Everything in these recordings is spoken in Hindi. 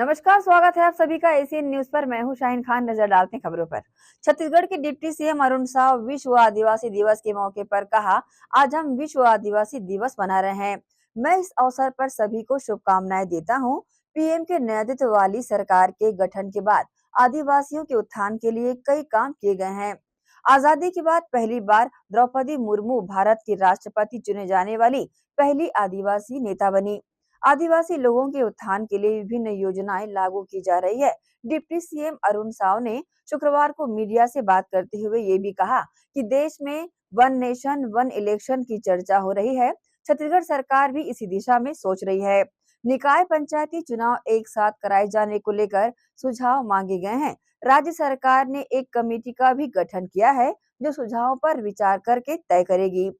नमस्कार, स्वागत है आप सभी का एशियन न्यूज पर। मैं हूं शाहीन खान। नजर डालते हैं खबरों पर। छत्तीसगढ़ के डिप्टी सीएम अरुण साव विश्व आदिवासी दिवस के मौके पर कहा, आज हम विश्व आदिवासी दिवस मना रहे हैं। मैं इस अवसर पर सभी को शुभकामनाएं देता हूं। पीएम के नेतृत्व वाली सरकार के गठन के बाद आदिवासियों के उत्थान के लिए कई काम किए गए हैं। आजादी के बाद पहली बार द्रौपदी मुर्मू भारत की राष्ट्रपति चुने जाने वाली पहली आदिवासी नेता बनी। आदिवासी लोगों के उत्थान के लिए विभिन्न योजनाएं लागू की जा रही है। डिप्टी सीएम अरुण साव ने शुक्रवार को मीडिया से बात करते हुए ये भी कहा कि देश में वन नेशन वन इलेक्शन की चर्चा हो रही है। छत्तीसगढ़ सरकार भी इसी दिशा में सोच रही है। निकाय पंचायती चुनाव एक साथ कराए जाने को लेकर सुझाव मांगे गए हैं। राज्य सरकार ने एक कमेटी का भी गठन किया है जो सुझावों पर विचार करके तय करेगी।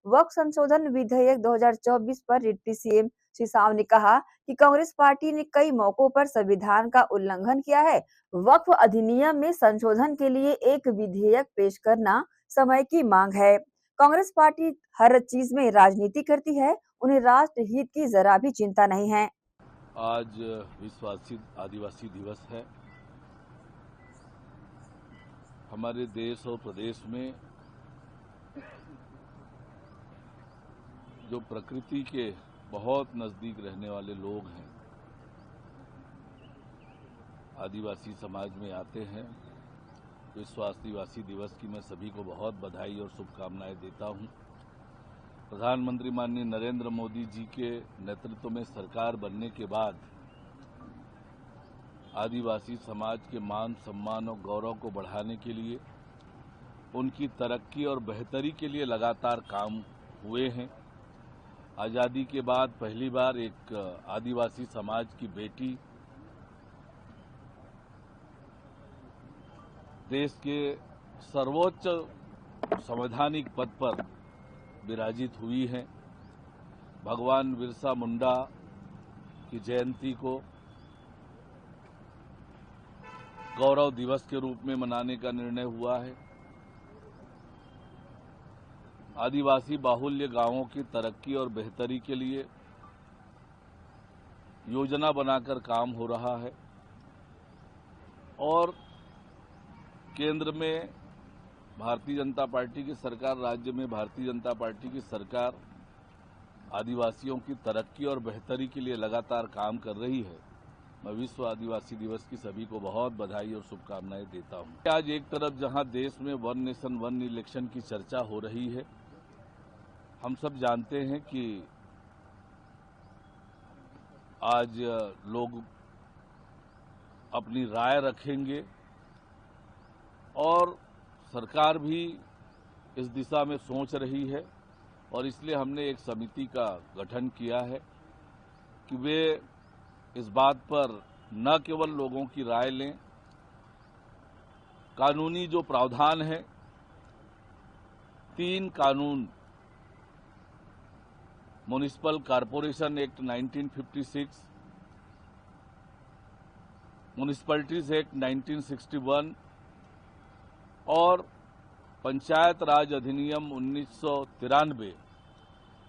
वक्फ संशोधन विधेयक 2024 पर डिप्टी सीएम श्री साव ने कहा कि कांग्रेस पार्टी ने कई मौकों पर संविधान का उल्लंघन किया है। वक्फ अधिनियम में संशोधन के लिए एक विधेयक पेश करना समय की मांग है। कांग्रेस पार्टी हर चीज में राजनीति करती है, उन्हें राष्ट्र हित की जरा भी चिंता नहीं है। आज विश्व आदिवासी दिवस है। हमारे देश और प्रदेश में जो प्रकृति के बहुत नजदीक रहने वाले लोग हैं, आदिवासी समाज में आते हैं। विश्व आदिवासी दिवस की मैं सभी को बहुत बधाई और शुभकामनाएं देता हूं। प्रधानमंत्री माननीय नरेंद्र मोदी जी के नेतृत्व में सरकार बनने के बाद आदिवासी समाज के मान सम्मान और गौरव को बढ़ाने के लिए, उनकी तरक्की और बेहतरी के लिए लगातार काम हुए हैं। आज़ादी के बाद पहली बार एक आदिवासी समाज की बेटी देश के सर्वोच्च संवैधानिक पद पर विराजित हुई हैं। भगवान बिरसा मुंडा की जयंती को गौरव दिवस के रूप में मनाने का निर्णय हुआ है। आदिवासी बाहुल्य गांवों की तरक्की और बेहतरी के लिए योजना बनाकर काम हो रहा है और केंद्र में भारतीय जनता पार्टी की सरकार, राज्य में भारतीय जनता पार्टी की सरकार आदिवासियों की तरक्की और बेहतरी के लिए लगातार काम कर रही है। मैं विश्व आदिवासी दिवस की सभी को बहुत बधाई और शुभकामनाएं देता हूं। आज एक तरफ जहां देश में वन नेशन वन इलेक्शन की चर्चा हो रही है, हम सब जानते हैं कि आज लोग अपनी राय रखेंगे और सरकार भी इस दिशा में सोच रही है और इसलिए हमने एक समिति का गठन किया है कि वे इस बात पर न केवल लोगों की राय लें, कानूनी जो प्रावधान है, 3 कानून, municipal corporation act 1956, municipalities act 1961 और पंचायत राज अधिनियम 1993,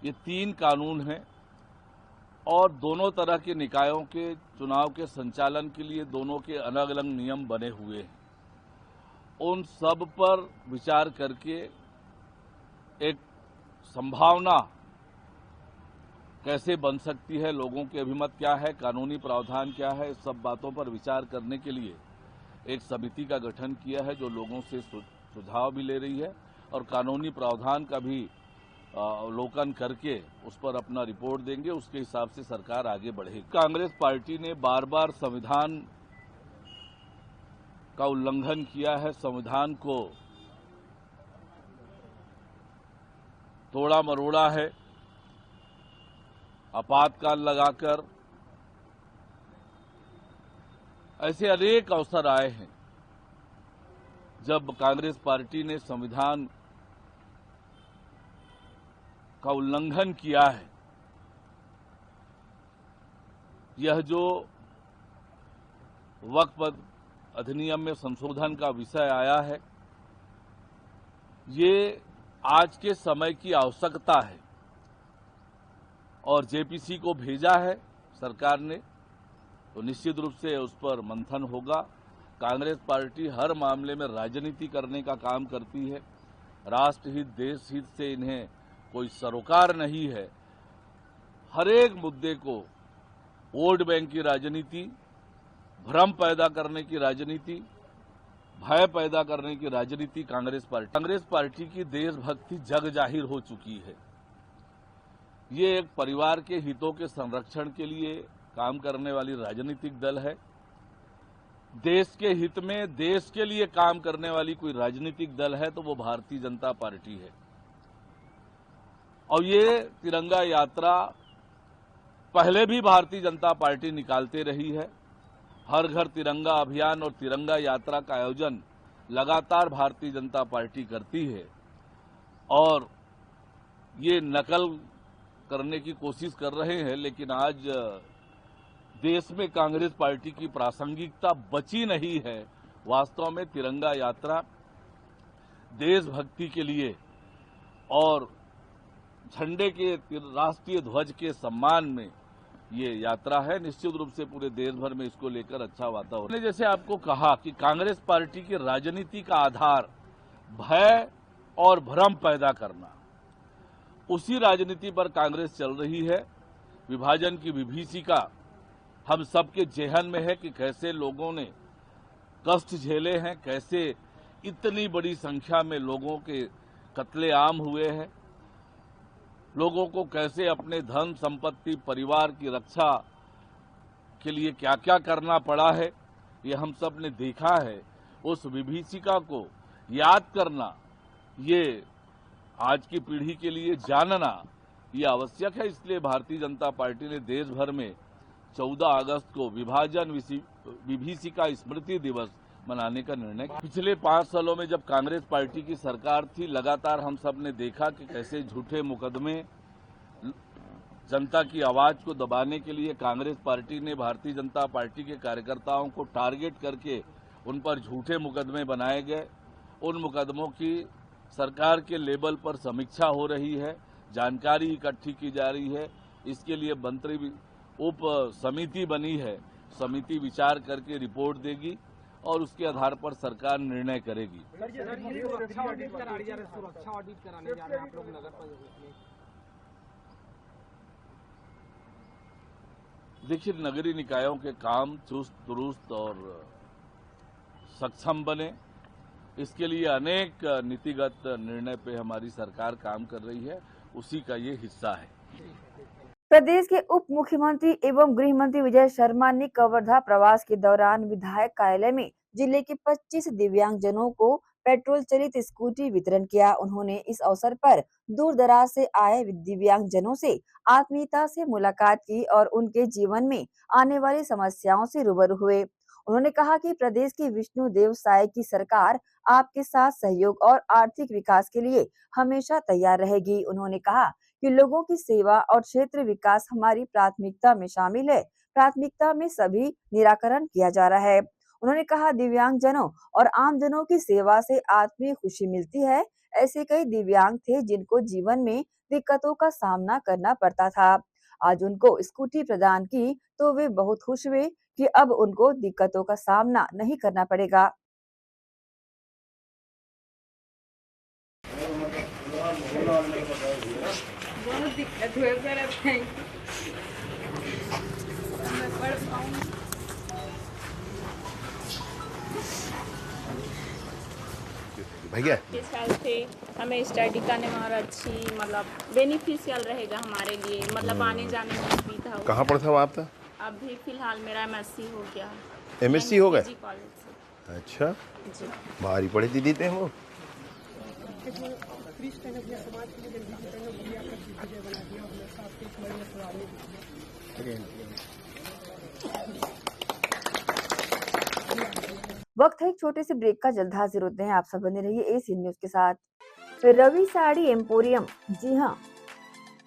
ये 3 कानून हैं और दोनों तरह के निकायों के चुनाव के संचालन के लिए दोनों के अलग अलग नियम बने हुए हैं। उन सब पर विचार करके एक संभावना कैसे बन सकती है, लोगों के अभिमत क्या है, कानूनी प्रावधान क्या है, इस सब बातों पर विचार करने के लिए एक समिति का गठन किया है जो लोगों से सुझाव भी ले रही है और कानूनी प्रावधान का भी अवलोकन करके उस पर अपना रिपोर्ट देंगे। उसके हिसाब से सरकार आगे बढ़ेगी। कांग्रेस पार्टी ने बार बार संविधान का उल्लंघन किया है, संविधान को तोड़ा मरोड़ा है, आपातकाल लगाकर। ऐसे अनेक अवसर आए हैं जब कांग्रेस पार्टी ने संविधान का उल्लंघन किया है। यह जो वक्फ अधिनियम में संशोधन का विषय आया है, ये आज के समय की आवश्यकता है और जेपीसी को भेजा है सरकार ने, तो निश्चित रूप से उस पर मंथन होगा। कांग्रेस पार्टी हर मामले में राजनीति करने का काम करती है। राष्ट्रहित, देश हित से इन्हें कोई सरोकार नहीं है। हर एक मुद्दे को वोट बैंक की राजनीति, भ्रम पैदा करने की राजनीति, भय पैदा करने की राजनीति कांग्रेस पार्टी की देशभक्ति जग जाहिर हो चुकी है। ये एक परिवार के हितों के संरक्षण के लिए काम करने वाली राजनीतिक दल है। देश के हित में, देश के लिए काम करने वाली कोई राजनीतिक दल है तो वो भारतीय जनता पार्टी है। और ये तिरंगा यात्रा पहले भी भारतीय जनता पार्टी निकालते रही है। हर घर तिरंगा अभियान और तिरंगा यात्रा का आयोजन लगातार भारतीय जनता पार्टी करती है और ये नकल करने की कोशिश कर रहे हैं, लेकिन आज देश में कांग्रेस पार्टी की प्रासंगिकता बची नहीं है। वास्तव में तिरंगा यात्रा देशभक्ति के लिए और झंडे के, राष्ट्रीय ध्वज के सम्मान में ये यात्रा है। निश्चित रूप से पूरे देश भर में इसको लेकर अच्छा वातावरण है। जैसे आपको कहा कि कांग्रेस पार्टी की राजनीति का आधार भय और भ्रम पैदा करना, उसी राजनीति पर कांग्रेस चल रही है। विभाजन की विभीषिका हम सबके जेहन में है कि कैसे लोगों ने कष्ट झेले हैं, कैसे इतनी बड़ी संख्या में लोगों के कत्लेआम हुए हैं, लोगों को कैसे अपने धन संपत्ति, परिवार की रक्षा के लिए क्या क्या करना पड़ा है, ये हम सब ने देखा है। उस विभीषिका को याद करना, ये आज की पीढ़ी के लिए जानना ये आवश्यक है। इसलिए भारतीय जनता पार्टी ने देश भर में 14 अगस्त को विभाजन विभीषिका स्मृति दिवस मनाने का निर्णय किया। पिछले 5 सालों में जब कांग्रेस पार्टी की सरकार थी, लगातार हम सब ने देखा कि कैसे झूठे मुकदमे, जनता की आवाज को दबाने के लिए कांग्रेस पार्टी ने भारतीय जनता पार्टी के कार्यकर्ताओं को टारगेट करके उन पर झूठे मुकदमे बनाए गए। उन मुकदमों की सरकार के लेवल पर समीक्षा हो रही है, जानकारी इकट्ठी की जा रही है। इसके लिए मंत्री उप समिति बनी है। समिति विचार करके रिपोर्ट देगी और उसके आधार पर सरकार निर्णय करेगी। सुरक्षा ऑडिट कराने जा रहे हैं आप लोग नगर पंचायत में। देखिए, नगरीय निकायों के काम चुस्त दुरुस्त और सक्षम बने, इसके लिए अनेक नीतिगत निर्णय पे हमारी सरकार काम कर रही है, उसी का ये हिस्सा है। प्रदेश के उप मुख्यमंत्री एवं गृह मंत्री विजय शर्मा ने कवर्धा प्रवास के दौरान विधायक कार्यालय में जिले के 25 दिव्यांगजनों को पेट्रोल चलित स्कूटी वितरण किया। उन्होंने इस अवसर पर दूर दराज से आए दिव्यांगजनों से आत्मीयता से मुलाकात की और उनके जीवन में आने वाली समस्याओं से रूबरू हुए। उन्होंने कहा कि प्रदेश की विष्णुदेव साय की सरकार आपके साथ सहयोग और आर्थिक विकास के लिए हमेशा तैयार रहेगी। उन्होंने कहा कि लोगों की सेवा और क्षेत्र विकास हमारी प्राथमिकता में शामिल है। प्राथमिकता में सभी निराकरण किया जा रहा है। उन्होंने कहा, दिव्यांगजनों और आमजनों की सेवा से आत्मीय खुशी मिलती है। ऐसे कई दिव्यांग थे जिनको जीवन में दिक्कतों का सामना करना पड़ता था। आज उनको स्कूटी प्रदान की तो वे बहुत खुश हुए कि अब उनको दिक्कतों का सामना नहीं करना पड़ेगा। बहुत दिक्कत हुए सर, अब थैंक मैं पढ़ पाऊँ। भैया इस साल से हमें स्टडी करने में और अच्छी मतलब बेनिफिशियल रहेगा हमारे लिए, मतलब आने जाने में सुविधा हो। कहाँ पढ़ता हुआ आपका? अभी फिलहाल मेरा MSc हो गया। MSc हो गए? जी, कॉलेज से। अच्छा, जी। भारी पढ़े दीदी थे वो। वक्त है एक छोटे से ब्रेक का, जल्द हाजिर होते हैं। आप सब बने रहिए एसी न्यूज के साथ। रवि साड़ी एम्पोरियम, जी हाँ,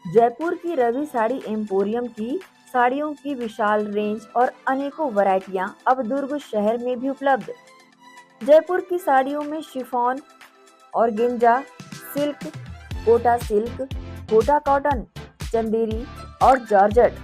जयपुर की रवि साड़ी एम्पोरियम की साड़ियों की विशाल रेंज और अनेकों वैरायटियां अब दुर्ग शहर में भी उपलब्ध। जयपुर की साड़ियों में chiffon, organza, silk, Kota cotton, Chanderi और जॉर्जेट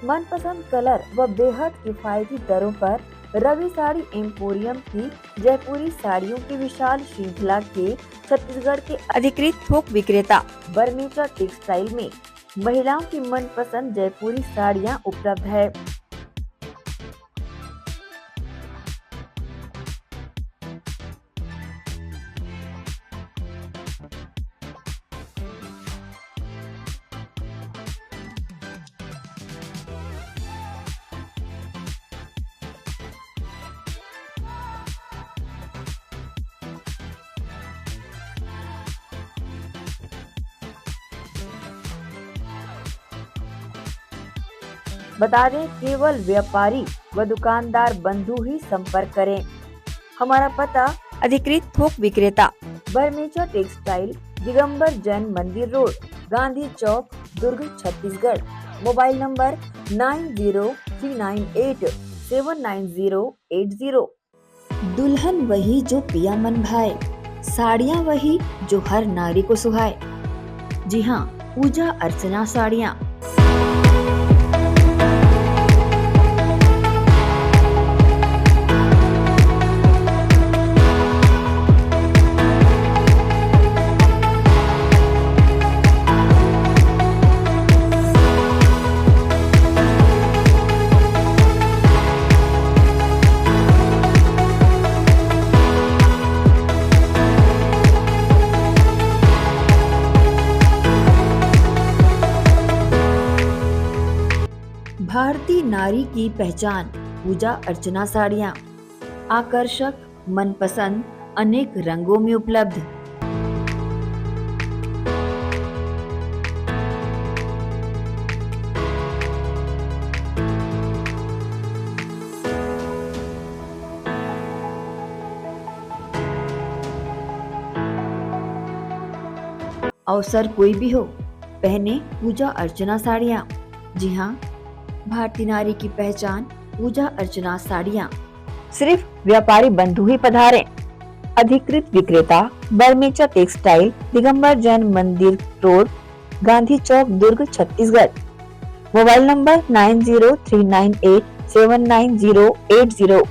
मनपसंद कलर व बेहद किफायती दरों पर रवि साड़ी एम्पोरियम की जयपुरी साड़ियों की विशाल श्रृंखला के छत्तीसगढ़ के अधिकृत थोक विक्रेता बर्मेचा टेक्सटाइल में महिलाओं की मनपसंद जयपुरी साड़ियां उपलब्ध है। बता दें, केवल व्यापारी व दुकानदार बंधु ही संपर्क करें। हमारा पता अधिकृत थोक विक्रेता बर्मेचा textile, Digambar Jain Mandir road, Gandhi Chowk, Durg, Chhattisgarh. Mobile number 9039879080। दुल्हन वही जो पिया मन भाए, साड़ियाँ वही जो हर नारी को सुहाए। जी हाँ, पूजा अर्चना साड़ियाँ। भारतीय नारी की पहचान पूजा अर्चना साड़ियाँ, आकर्षक, मनपसंद, अनेक रंगों में उपलब्ध। अवसर कोई भी हो, पहने पूजा अर्चना साड़ियाँ। जी हाँ, भारतीय नारी की पहचान पूजा अर्चना साड़ियाँ। सिर्फ व्यापारी बंधु ही पधारें। अधिकृत विक्रेता बर्मेचा textile, Digambar Jain Mandir road, Gandhi Chowk, Durg, Chhattisgarh. Mobile number 9039879080।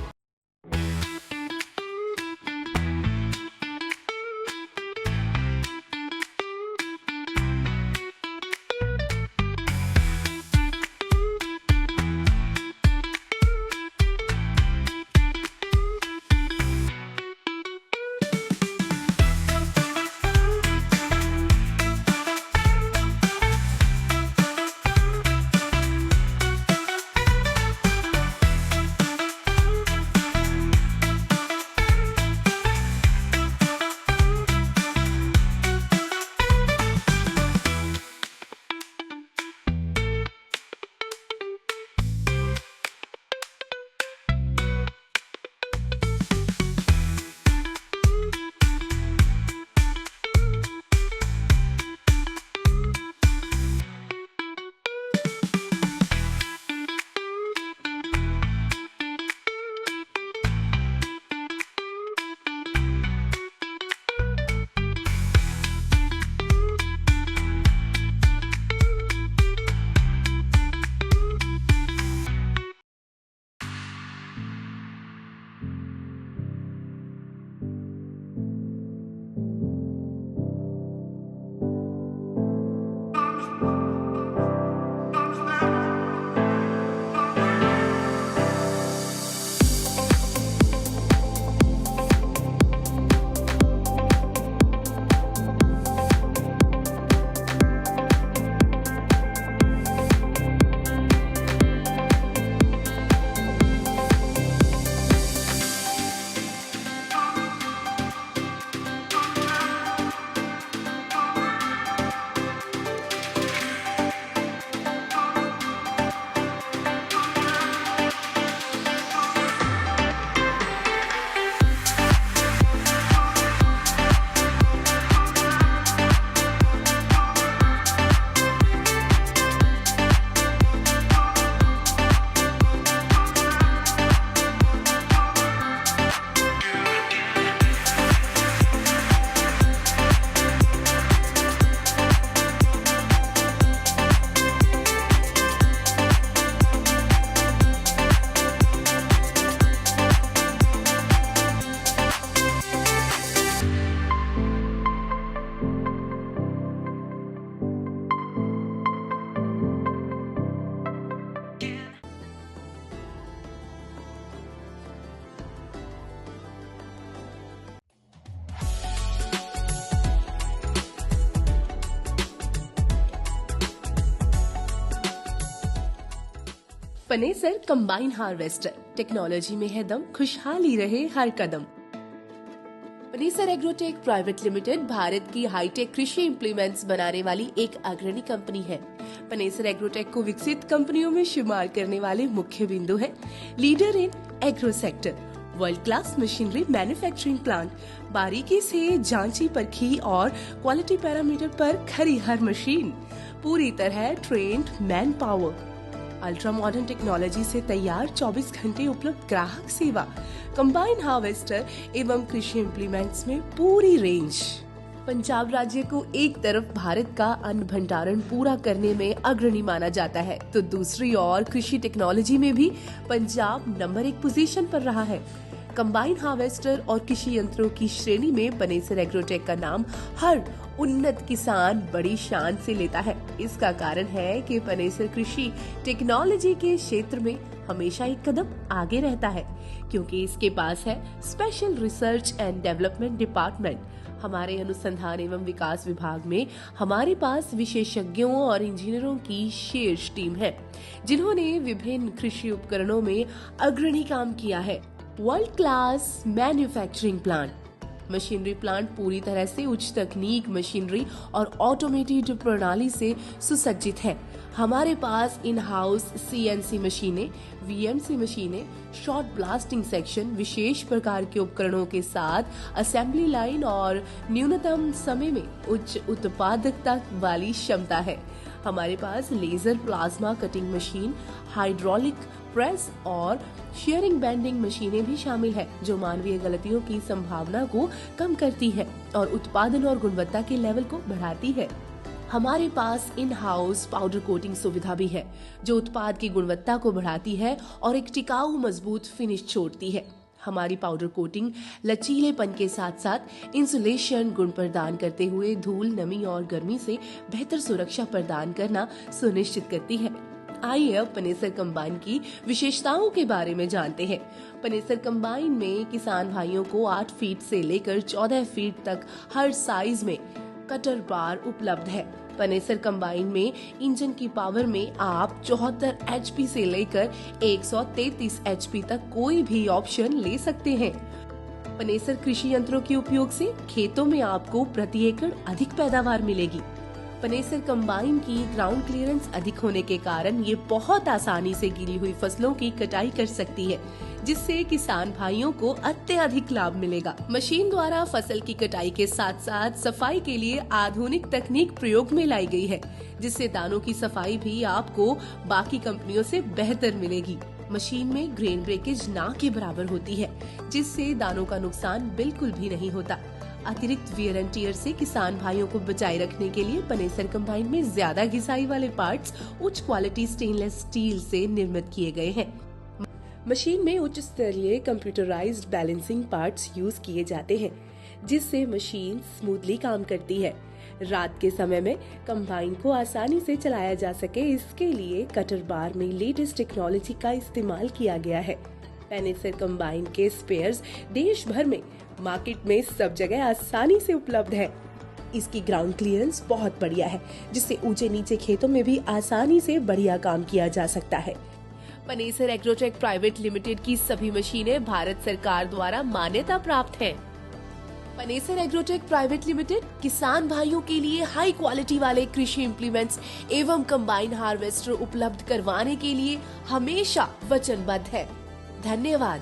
Panesar combine harvester, technology में है दम, खुशहाली रहे हर कदम। Panesar agrotech private limited Bharat की हाईटेक कृषि इम्प्लीमेंट्स बनाने वाली एक अग्रणी कंपनी है। पनेसर एग्रोटेक को विकसित कंपनियों में शुमार करने वाले मुख्य बिंदु है leader in agro sector, world class machinery manufacturing plant, बारीकी से जांची परखी और क्वालिटी पैरामीटर पर खरी हर मशीन, पूरी तरह trained manpower, ultra modern technology से तैयार 24 घंटे उपलब्ध ग्राहक सेवा, कंबाइन हार्वेस्टर एवं कृषि इम्प्लीमेंट्स में पूरी रेंज। पंजाब राज्य को एक तरफ भारत का अन्न भंडारण पूरा करने में अग्रणी माना जाता है, तो दूसरी ओर कृषि टेक्नोलॉजी में भी पंजाब नंबर 1 पोजीशन पर रहा है। कंबाइन हार्वेस्टर और कृषि यंत्रों की श्रेणी में पनेसर एग्रोटेक का नाम हर उन्नत किसान बड़ी शान से लेता है। इसका कारण है कि पनेसर कृषि टेक्नोलॉजी के क्षेत्र में हमेशा एक कदम आगे रहता है, क्योंकि इसके पास है special research and development department. हमारे अनुसंधान एवं विकास विभाग में हमारे पास विशेषज्ञों और इंजीनियरों की शीर्ष टीम है, जिन्होंने विभिन्न कृषि उपकरणों में अग्रणी काम किया है। World class manufacturing plant, machinery plant पूरी तरह से उच्च तकनीक मशीनरी और ऑटोमेटेड प्रणाली से सुसज्जित है। हमारे पास इन हाउस CNC मशीनें, VMC मशीनें, शॉर्ट ब्लास्टिंग सेक्शन, विशेष प्रकार के उपकरणों के साथ असेंबली लाइन और न्यूनतम समय में उच्च उत्पादकता वाली क्षमता है। हमारे पास laser plasma cutting machine, hydraulic press और शेयरिंग बेंडिंग मशीनें भी शामिल है, जो मानवीय गलतियों की संभावना को कम करती है और उत्पादन और गुणवत्ता के लेवल को बढ़ाती है। हमारे पास इन हाउस पाउडर कोटिंग सुविधा भी है, जो उत्पाद की गुणवत्ता को बढ़ाती है और एक टिकाऊ मजबूत फिनिश छोड़ती है। हमारी पाउडर कोटिंग लचीलेपन के साथ साथ इंसुलेशन गुण प्रदान करते हुए धूल, नमी और गर्मी से बेहतर सुरक्षा प्रदान करना सुनिश्चित करती है। आइए अब पनेसर कंबाइन की विशेषताओं के बारे में जानते हैं। पनेसर कंबाइन में किसान भाइयों को 8 फीट से लेकर 14 फीट तक हर साइज में कटर बार उपलब्ध है। पनेसर कंबाइन में इंजन की पावर में आप 74 HP से लेकर 133 HP तक कोई भी ऑप्शन ले सकते हैं। पनेसर कृषि यंत्रों के उपयोग से खेतों में आपको प्रति एकड़ अधिक पैदावार मिलेगी। पनेसर कंबाइन की ग्राउंड क्लियरेंस अधिक होने के कारण ये बहुत आसानी से गिरी हुई फसलों की कटाई कर सकती है, जिससे किसान भाइयों को अत्यधिक लाभ मिलेगा। मशीन द्वारा फसल की कटाई के साथ साथ सफाई के लिए आधुनिक तकनीक प्रयोग में लाई गई है, जिससे दानों की सफाई भी आपको बाकी कंपनियों से बेहतर मिलेगी। मशीन में ग्रेन ब्रेकेज ना के बराबर होती है, जिससे दानों का नुकसान बिल्कुल भी नहीं होता। अतिरिक्त वियर एंड टियर से किसान भाइयों को बचाए रखने के लिए पनेसर कंबाइन में ज्यादा घिसाई वाले पार्ट्स उच्च क्वालिटी स्टेनलेस स्टील से निर्मित किए गए हैं। मशीन में उच्च स्तरीय कंप्यूटराइज्ड बैलेंसिंग पार्ट्स यूज किए जाते हैं, जिससे मशीन स्मूथली काम करती है। रात के समय में कंबाइन को आसानी से चलाया जा सके, इसके लिए कटर बार में लेटेस्ट टेक्नोलॉजी का इस्तेमाल किया गया है। पनेसर कंबाइन के स्पेयर्स देश भर में मार्केट में सब जगह आसानी से उपलब्ध है। इसकी ग्राउंड क्लियरेंस बहुत बढ़िया है, जिससे ऊंचे नीचे खेतों में भी आसानी से बढ़िया काम किया जा सकता है। पनेसर एग्रोटेक प्राइवेट लिमिटेड की सभी मशीनें भारत सरकार द्वारा मान्यता प्राप्त हैं। पनेसर एग्रोटेक प्राइवेट लिमिटेड किसान भाइयों के लिए हाई क्वालिटी वाले कृषि इम्प्लीमेंट्स एवं कंबाइन हार्वेस्टर उपलब्ध करवाने के लिए हमेशा वचनबद्ध है। धन्यवाद।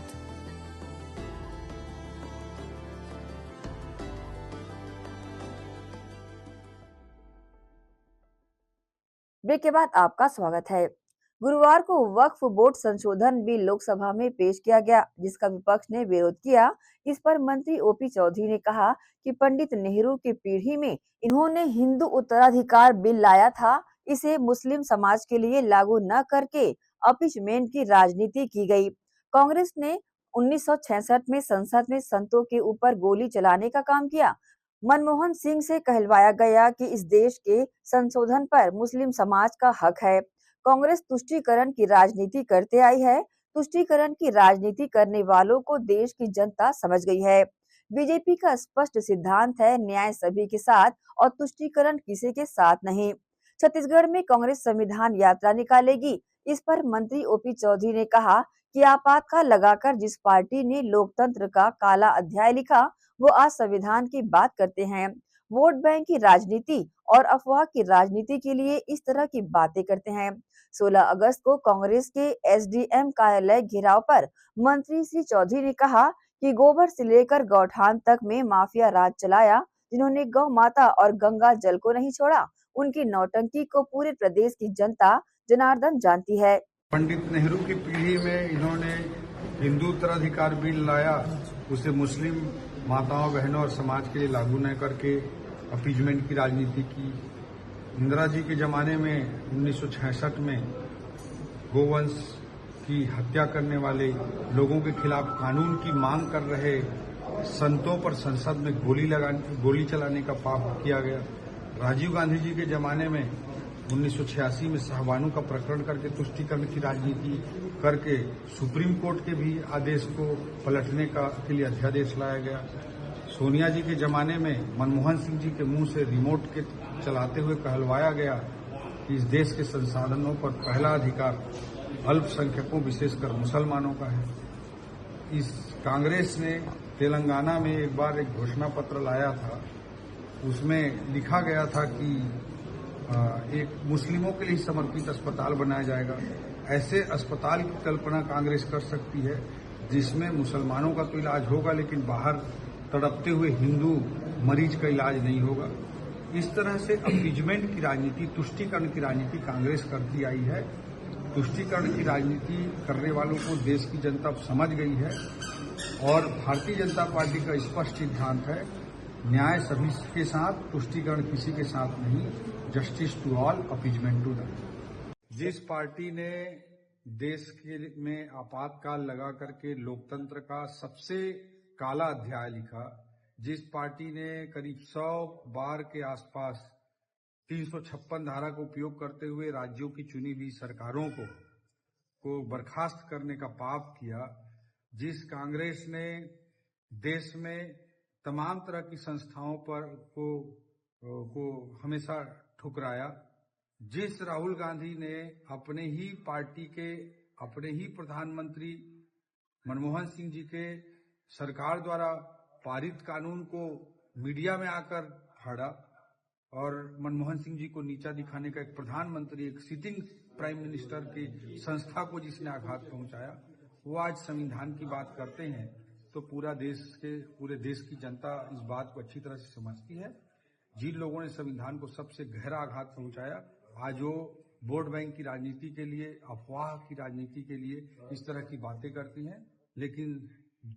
ब्रेक के बाद आपका स्वागत है। गुरुवार को वक्फ बोर्ड संशोधन बिल लोकसभा में पेश किया गया, जिसका विपक्ष ने विरोध किया। इस पर मंत्री OP चौधरी ने कहा कि पंडित नेहरू की पीढ़ी में इन्होंने हिंदू उत्तराधिकार बिल लाया था, इसे मुस्लिम समाज के लिए लागू न करके अपीचमेंट की राजनीति की गई। कांग्रेस ने 1966 में संसद में संतों के ऊपर गोली चलाने का काम किया। मनमोहन सिंह से कहलवाया गया कि इस देश के संशोधन पर मुस्लिम समाज का हक है। कांग्रेस तुष्टीकरण की राजनीति करते आई है। तुष्टीकरण की राजनीति करने वालों को देश की जनता समझ गई है। बीजेपी का स्पष्ट सिद्धांत है, न्याय सभी के साथ और तुष्टीकरण किसी के साथ नहीं। छत्तीसगढ़ में कांग्रेस संविधान यात्रा निकालेगी। इस पर मंत्री ओपी चौधरी ने कहा कि आपातकाल लगाकर जिस पार्टी ने लोकतंत्र का काला अध्याय लिखा, वो आज संविधान की बात करते हैं। वोट बैंक की राजनीति और अफवाह की राजनीति के लिए इस तरह की बातें करते हैं। 16 अगस्त को कांग्रेस के एसडीएम कार्यालय घेराव पर मंत्री श्री चौधरी ने कहा कि गोबर से लेकर गौठान तक में माफिया राज चलाया। जिन्होंने गौ माता और गंगा जल को नहीं छोड़ा, उनकी नौटंकी को पूरे प्रदेश की जनता जनार्दन जानती है। पंडित नेहरू की पीढ़ी में इन्होंने हिंदू उत्तराधिकार बिल लाया, उसे मुस्लिम माताओं बहनों और समाज के लिए लागू न करके अपीजमेंट की राजनीति की। इंदिरा जी के जमाने में 1966 में गोवंश की हत्या करने वाले लोगों के खिलाफ कानून की मांग कर रहे संतों पर संसद में गोली चलाने का पाप किया गया। राजीव गांधी जी के जमाने में 1986 में शाहबानू का प्रकरण करके तुष्टीकरण की राजनीति करके सुप्रीम कोर्ट के भी आदेश को पलटने के लिए अध्यादेश लाया गया। सोनिया जी के जमाने में मनमोहन सिंह जी के मुंह से रिमोट के चलाते हुए कहलवाया गया कि इस देश के संसाधनों पर पहला अधिकार अल्पसंख्यकों विशेषकर मुसलमानों का है। इस कांग्रेस ने तेलंगाना में एक बार एक घोषणा पत्र लाया था, उसमें लिखा गया था कि एक मुस्लिमों के लिए समर्पित अस्पताल बनाया जाएगा। ऐसे अस्पताल की कल्पना कांग्रेस कर सकती है जिसमें मुसलमानों का तो इलाज होगा लेकिन बाहर तड़पते हुए हिंदू मरीज का इलाज नहीं होगा। इस तरह से अपीजमेंट की राजनीति, तुष्टीकरण की राजनीति कांग्रेस करती आई है। तुष्टीकरण की राजनीति करने वालों को देश की जनता समझ गई है और भारतीय जनता पार्टी का स्पष्ट सिद्धांत है, न्याय सभी के साथ, तुष्टीकरण किसी के साथ नहीं, justice to all, appeasement to none. जिस पार्टी ने देश में आपातकाल लगा करके लोकतंत्र का सबसे काला अध्याय लिखा, जिस पार्टी ने करीब 100 बार के आसपास 356 धारा का उपयोग करते हुए राज्यों की चुनी हुई सरकारों को बर्खास्त करने का पाप किया, जिस कांग्रेस ने देश में तमाम तरह की संस्थाओं पर को हमेशा ठुकराया, जिस राहुल गांधी ने अपने ही पार्टी के अपने ही प्रधानमंत्री मनमोहन सिंह जी के सरकार द्वारा पारित कानून को मीडिया में आकर फाड़ा और मनमोहन सिंह जी को नीचा दिखाने का एक प्रधानमंत्री, एक सिटिंग प्राइम मिनिस्टर की संस्था को जिसने आघात पहुंचाया, वो आज संविधान की बात करते हैं तो पूरे देश की जनता इस बात को अच्छी तरह से समझती है। जिन लोगों ने संविधान को सबसे गहरा आघात पहुंचाया, आज वो वोट बैंक की राजनीति के लिए, अफवाह की राजनीति के लिए इस तरह की बातें करती हैं, लेकिन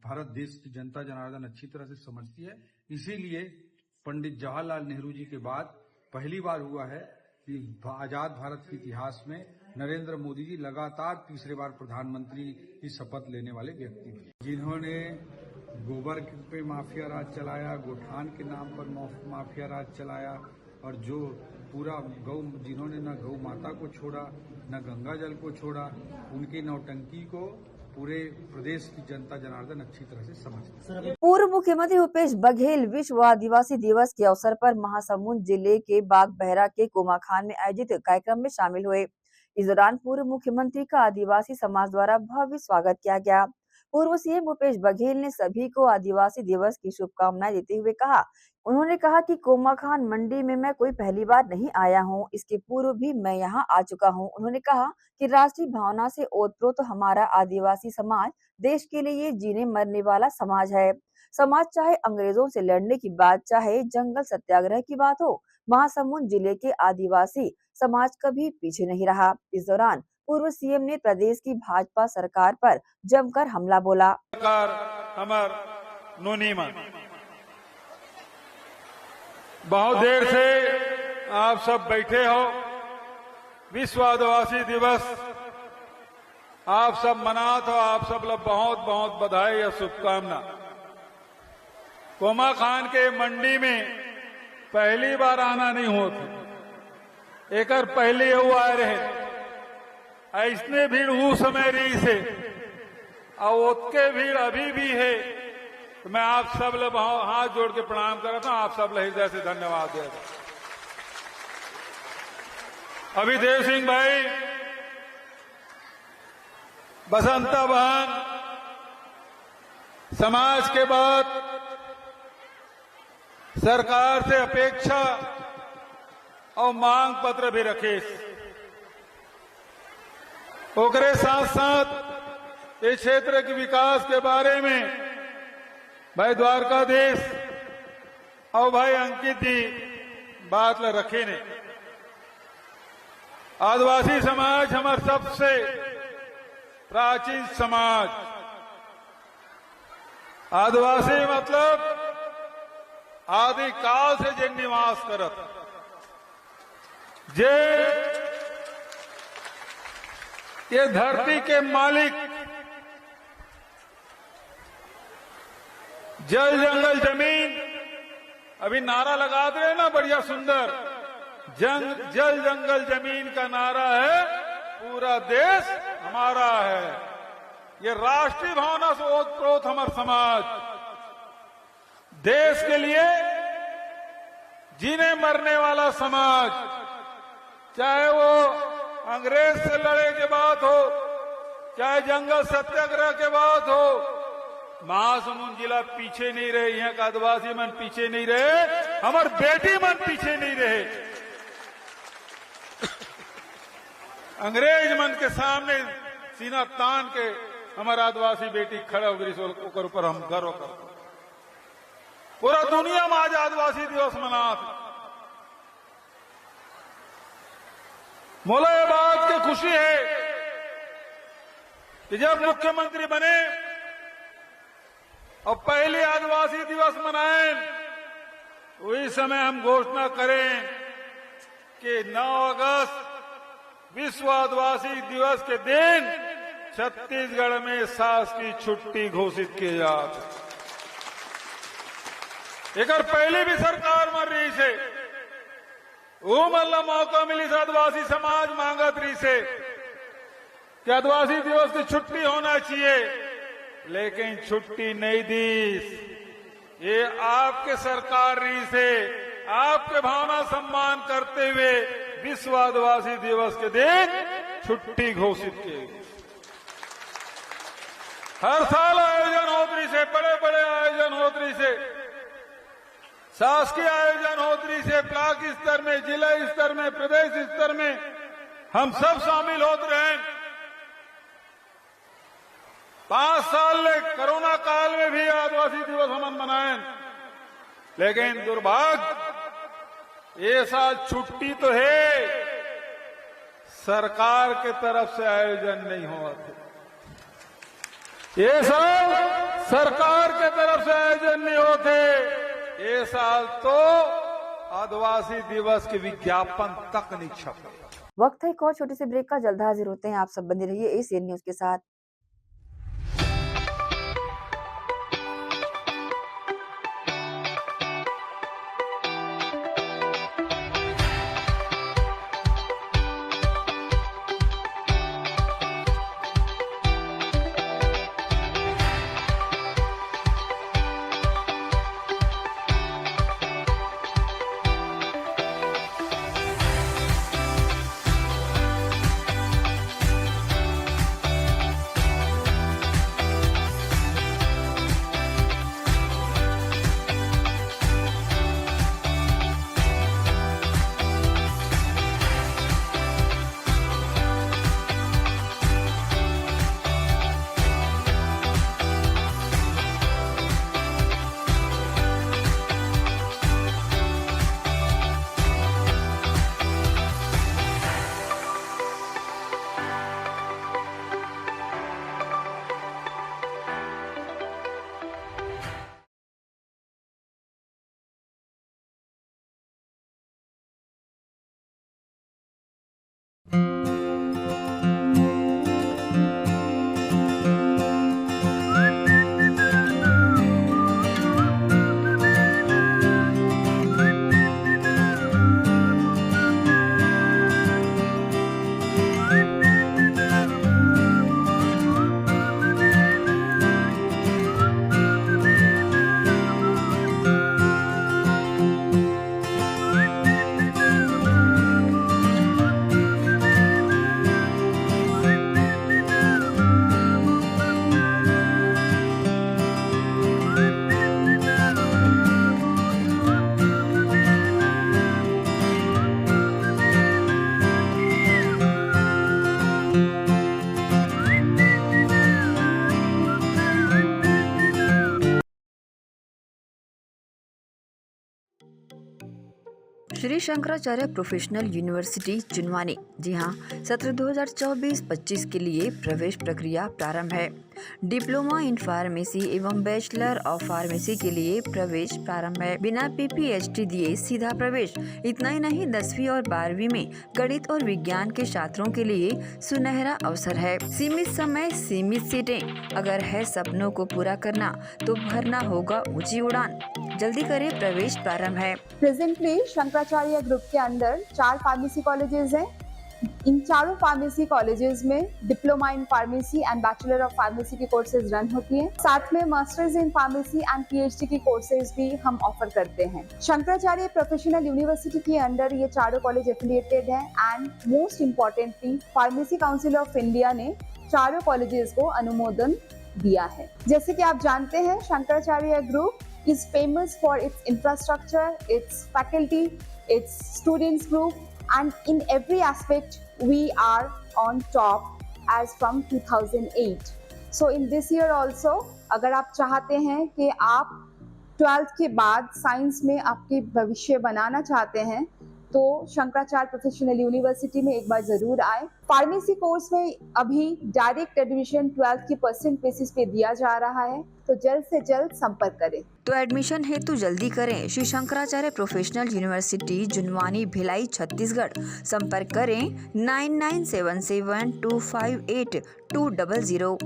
भारत देश की जनता जनार्दन अच्छी तरह से समझती है। इसीलिए पंडित जवाहरलाल नेहरू जी के बाद पहली बार हुआ है कि आजाद भारत के इतिहास में नरेंद्र मोदी जी लगातार तीसरे बार प्रधानमंत्री की शपथ लेने वाले व्यक्ति हैं, जिन्होंने गोबर पे माफिया राज चलाया, गोठान के नाम पर माफिया राज चलाया और जो पूरा जिन्होंने न गौ माता को छोड़ा न गंगा जल को छोड़ा, उनकी नौटंकी को पूरे प्रदेश की जनता जनार्दन अच्छी तरह से समझती है। पूर्व मुख्यमंत्री भूपेश बघेल विश्व आदिवासी दिवस के अवसर पर महासमुंद जिले के बागबहरा के कोमाखान में आयोजित कार्यक्रम में शामिल हुए। इस दौरान पूर्व मुख्यमंत्री का आदिवासी समाज द्वारा भव्य स्वागत किया गया। पूर्व सीएम भूपेश बघेल ने सभी को आदिवासी दिवस की शुभकामनाएं देते हुए कहा, उन्होंने कहा कि कोमाखान मंडी में मैं कोई पहली बार नहीं आया हूं, इसके पूर्व भी मैं यहां आ चुका हूं। उन्होंने कहा कि राष्ट्रीय भावना से ओतप्रोत हमारा आदिवासी समाज देश के लिए जीने मरने वाला समाज है। समाज चाहे अंग्रेजों से लड़ने की बात, चाहे जंगल सत्याग्रह की बात हो, महासमुंद जिले के आदिवासी समाज कभी पीछे नहीं रहा। इस दौरान पूर्व सीएम ने प्रदेश की भाजपा सरकार पर जमकर हमला बोला। सरकार हमार नोनीमा बहुत देर से आप सब बैठे हो, विश्व आदिवासी दिवस आप सब मनात हो, आप सब लोग बहुत बहुत बधाई और शुभकामना। कोमाखान के मंडी में पहली बार आना नहीं होता, एक पहले हुआ रहे ऐसने भीड़ उस समय रही से और उसके भीड़ अभी भी है। तो मैं आप सब लोग हाथ जोड़ के प्रणाम करता हूं, आप सब हृदय से धन्यवाद देता हूं। अभी देव सिंह भाई, बसंता बहन, समाज के बाद सरकार से अपेक्षा और मांग पत्र भी रखे। ओकरे साथ साथ इस क्षेत्र के विकास के बारे में भाई द्वारकाधीश और भाई अंकित जी बात ला रखे ने। आदिवासी समाज हमारा सबसे प्राचीन समाज। आदिवासी मतलब आदि काल से जे निवास करत, जे ये धरती के मालिक, जल जंगल जमीन। अभी नारा लगा दे ना बढ़िया सुंदर, जल जंगल जमीन का नारा है, पूरा देश हमारा है। ये राष्ट्रीय भावना से ओतप्रोत हमारा समाज, देश के लिए जीने मरने वाला समाज, चाहे वो अंग्रेज से लड़े के बात हो, चाहे जंगल सत्याग्रह के बात हो। महासमुंद जिला पीछे नहीं रहे, यहाँ का आदिवासी मन पीछे नहीं रहे, हमारे बेटी मन पीछे नहीं रहे। अंग्रेज मन के सामने सीना तान के हमारा आदिवासी बेटी खड़ा हो गई, ओकर ऊपर हम गर्व करते। पूरा दुनिया में आज आदिवासी दिवस मनाते। मोला ये बात की खुशी है कि जब मुख्यमंत्री बने और पहले आदिवासी दिवस मनाएं, उसी समय हम घोषणा करें कि 9 अगस्त विश्व आदिवासी दिवस के दिन छत्तीसगढ़ में शासकीय छुट्टी घोषित की जाए। एक पहले भी सरकार मर रही से वो मतलब मौका मिली से आदिवासी समाज मांगत रही से कि आदिवासी दिवस की छुट्टी होना चाहिए, लेकिन छुट्टी नहीं दी। ये आपके सरकार रही से आपके भावना सम्मान करते हुए विश्व आदिवासी दिवस के दिन छुट्टी घोषित की। हर साल आयोजन होतरी से, बड़े बड़े आयोजन होतरी से, शासकीय आयोजन होतरी से, ब्लॉक स्तर में, जिला स्तर में, प्रदेश स्तर में हम सब शामिल होते रहे। 5 साल कोरोना काल में भी आदिवासी दिवस हम मनाए, लेकिन दुर्भाग्य ये साल छुट्टी तो है, सरकार के तरफ से आयोजन नहीं हुआ था। ये साल सरकार के तरफ से आयोजन नहीं होते। ये साल तो आदिवासी दिवस के विज्ञापन तक नहीं छपे। वक्त है एक और छोटे से ब्रेक का, जल्द हाजिर होते हैं। आप सब बने रहिए एसीएन न्यूज के साथ। श्री शंकराचार्य प्रोफेशनल यूनिवर्सिटी जुनवानी, जी हाँ, सत्र 2024-25 के लिए प्रवेश प्रक्रिया प्रारंभ है। डिप्लोमा इन फार्मेसी एवं बैचलर ऑफ फार्मेसी के लिए प्रवेश प्रारंभ है। बिना PPHD दिए सीधा प्रवेश। इतना ही नहीं, 10वीं और 12वीं में गणित और विज्ञान के छात्रों के लिए सुनहरा अवसर है। सीमित समय, सीमित सीटें। अगर है सपनों को पूरा करना तो भरना होगा ऊंची उड़ान। जल्दी करें, प्रवेश प्रारंभ है। प्रेजेंटली शंकराचार्य ग्रुप के अंदर 4 फार्मेसी कॉलेजेस हैं। इन चारों फार्मेसी कॉलेजेस में diploma in pharmacy and bachelor of pharmacy की कोर्सेज रन होती हैं। साथ में masters in pharmacy and PhD की कोर्सेज भी हम ऑफर करते हैं। शंकराचार्य प्रोफेशनल यूनिवर्सिटी के अंडर ये चारों कॉलेज एफिलिएटेड हैं and most importantly pharmacy council of India ने चारों कॉलेजेस को अनुमोदन दिया है। जैसे कि आप जानते हैं, Shankaracharya group is famous for its infrastructure, its faculty, its students group, and in every aspect we are on top as from 2008. So in this year also, अगर आप चाहते हैं कि आप 12th के बाद साइंस में आपके भविष्य बनाना चाहते हैं तो शंकराचार्य प्रोफेशनल यूनिवर्सिटी में एक बार जरूर आए। फार्मेसी कोर्स में अभी डायरेक्ट एडमिशन 12th की % बेसिस पे दिया जा रहा है, तो जल्द से जल्द संपर्क करें। तो एडमिशन हेतु जल्दी करें। Shri Shankaracharya professional university Junwani, Bhilai, Chhattisgarh. संपर्क करें 9977258200।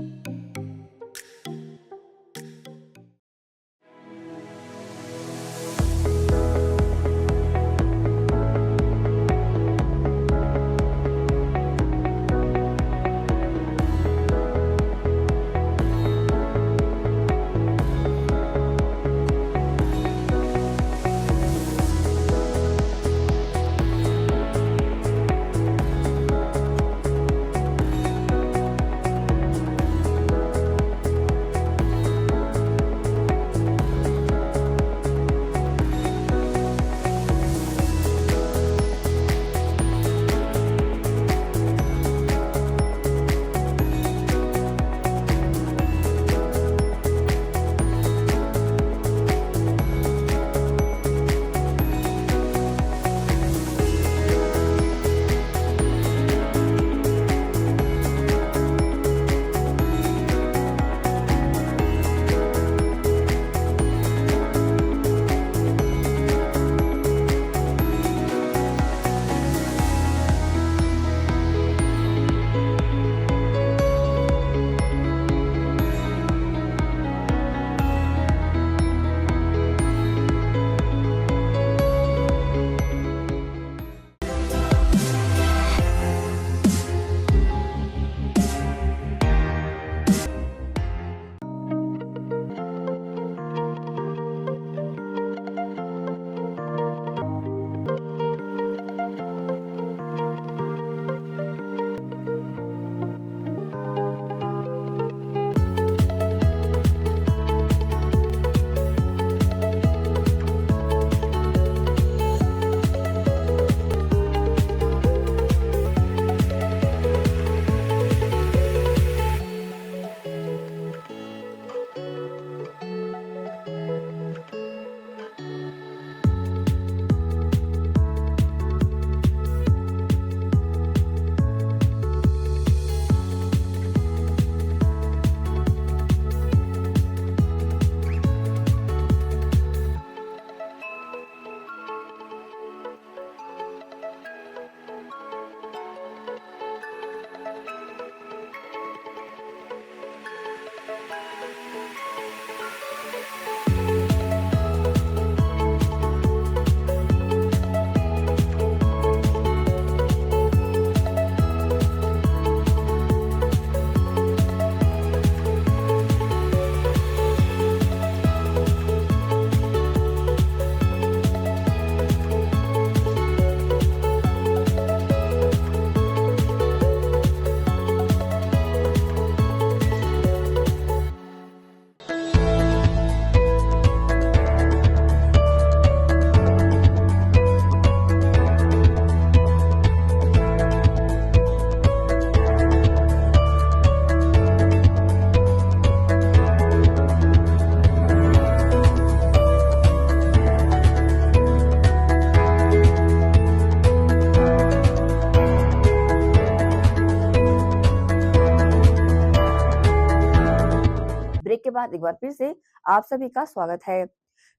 बाद एक बार फिर से आप सभी का स्वागत है।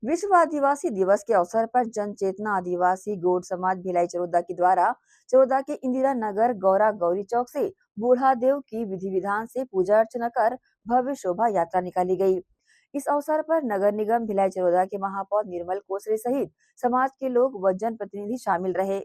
विश्व आदिवासी दिवस के अवसर पर जन चेतना आदिवासी गौड़ समाज भिलाई चरोदा के द्वारा चरोदा के इंदिरा नगर गौरा गौरी चौक से बूढ़ा देव की विधि विधान से पूजा अर्चना कर भव्य शोभा यात्रा निकाली गई। इस अवसर पर नगर निगम भिलाई चरोदा के महापौर निर्मल कोसरे सहित समाज के लोग व जन प्रतिनिधि शामिल रहे।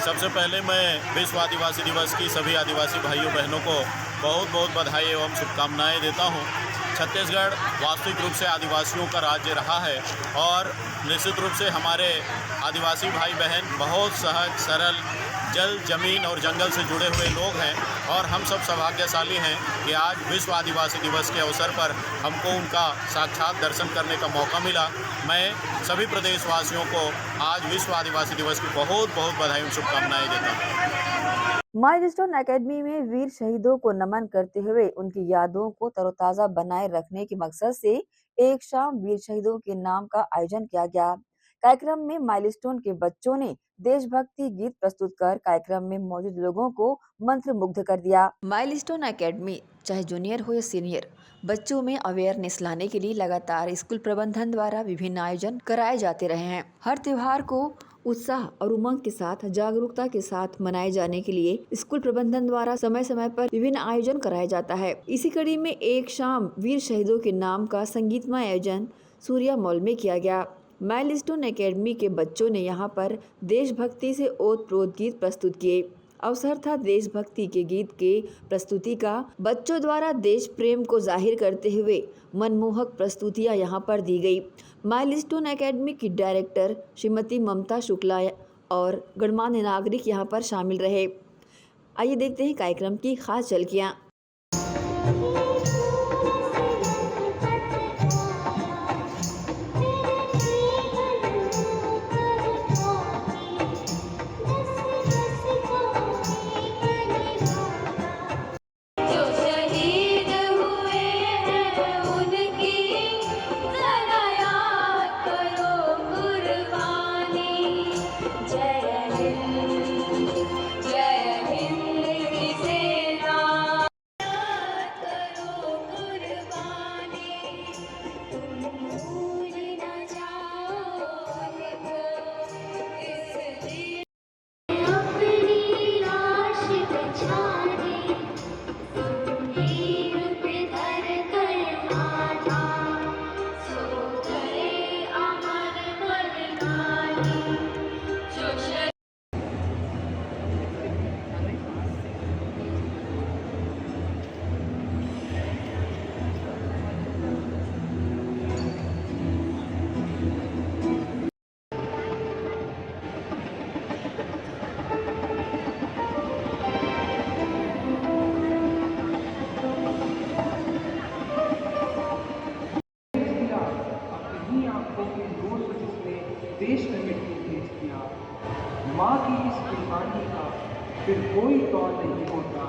सबसे पहले मैं विश्व आदिवासी दिवस की सभी आदिवासी भाइयों बहनों को बहुत बहुत बधाई एवं शुभकामनाएं देता हूं। छत्तीसगढ़ वास्तविक रूप से आदिवासियों का राज्य रहा है और निश्चित रूप से हमारे आदिवासी भाई बहन बहुत सहज सरल जल जमीन और जंगल से जुड़े हुए लोग हैं और हम सब सौभाग्यशाली हैं कि आज विश्व आदिवासी दिवस के अवसर पर हमको उनका साक्षात दर्शन करने का मौका मिला। मैं सभी प्रदेशवासियों को आज विश्व आदिवासी दिवस की बहुत बहुत बधाई और शुभकामनाएं देता हूँ। माइलस्टोन एकेडमी में वीर शहीदों को नमन करते हुए उनकी यादों को तरोताजा बनाए रखने के मकसद से एक शाम वीर शहीदों के नाम का आयोजन किया गया। कार्यक्रम में माइलस्टोन के बच्चों ने देशभक्ति गीत प्रस्तुत कर कार्यक्रम में मौजूद लोगों को मंत्रमुग्ध कर दिया। माइलस्टोन एकेडमी चाहे जूनियर हो या सीनियर, बच्चों में अवेयरनेस लाने के लिए लगातार स्कूल प्रबंधन द्वारा विभिन्न आयोजन कराए जाते रहे हैं। हर त्योहार को उत्साह और उमंग के साथ जागरूकता के साथ मनाए जाने के लिए स्कूल प्रबंधन द्वारा समय समय पर विभिन्न आयोजन कराया जाता है। इसी कड़ी में एक शाम वीर शहीदों के नाम का संगीतमय आयोजन सूर्या मॉल में किया गया। माइलस्टोन एकेडमी के बच्चों ने यहां पर देशभक्ति से ओत-प्रोत गीत प्रस्तुत किए। अवसर था देशभक्ति के गीत के प्रस्तुति का। बच्चों द्वारा देश प्रेम को जाहिर करते हुए मनमोहक प्रस्तुतियां यहां पर दी गई। माइलस्टोन एकेडमी की डायरेक्टर श्रीमती ममता शुक्ला और गणमान्य नागरिक यहां पर शामिल रहे। आइए देखते हैं कार्यक्रम की खास झलकियां। देश में मिट्टी भेज दिया। माँ की इस कुर्बानी का फिर कोई तौर नहीं होता।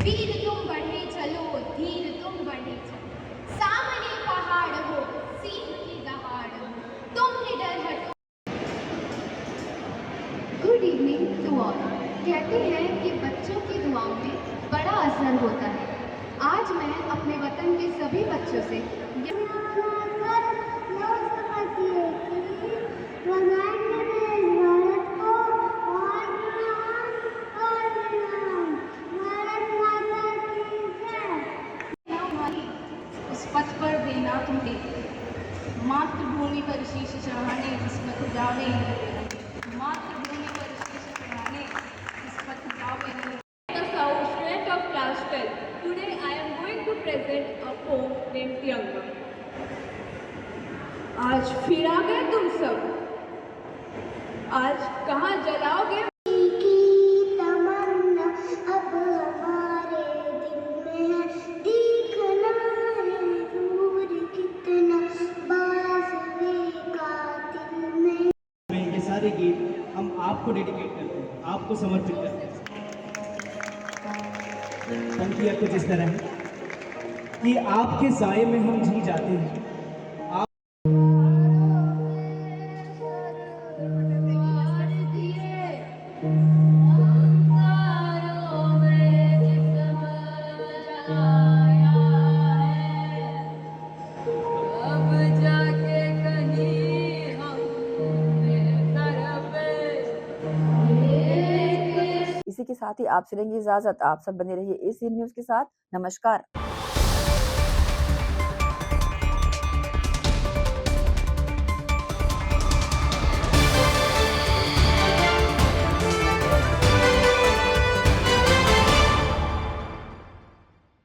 वीर तुम बढ़े चलो, धीर तुम बढ़े चलो, सामने पहाड़ हो, सिंह की दहाड़ हो, तुम निडर हटो। Good evening to all. कहते हैं कि बच्चों की दुआओं में बड़ा असर होता है। आज मैं अपने वतन के सभी बच्चों से उस पथ पर देना तुम्हें, मातृभूमि पर शीश चढ़ाने जिस पथ जावे, मातृभूमि पर शीश चढ़ाने जिस पथ जावे। Student of class 12. Today I am going to present a poem named Tiranga. आज फिर आ गए तुम सब, आज कहाँ जलाओगे? सारे गीत हम आपको डेडिकेट करते हैं, आपको समर्पित करते हैं। पंक्तियाँ कुछ इस तरह है कि आपके साए में हम जी जाते हैं। इसी के साथ ही आपसे लेंगे इजाजत। आप सब बने रहिए एसीएन न्यूज के साथ। नमस्कार।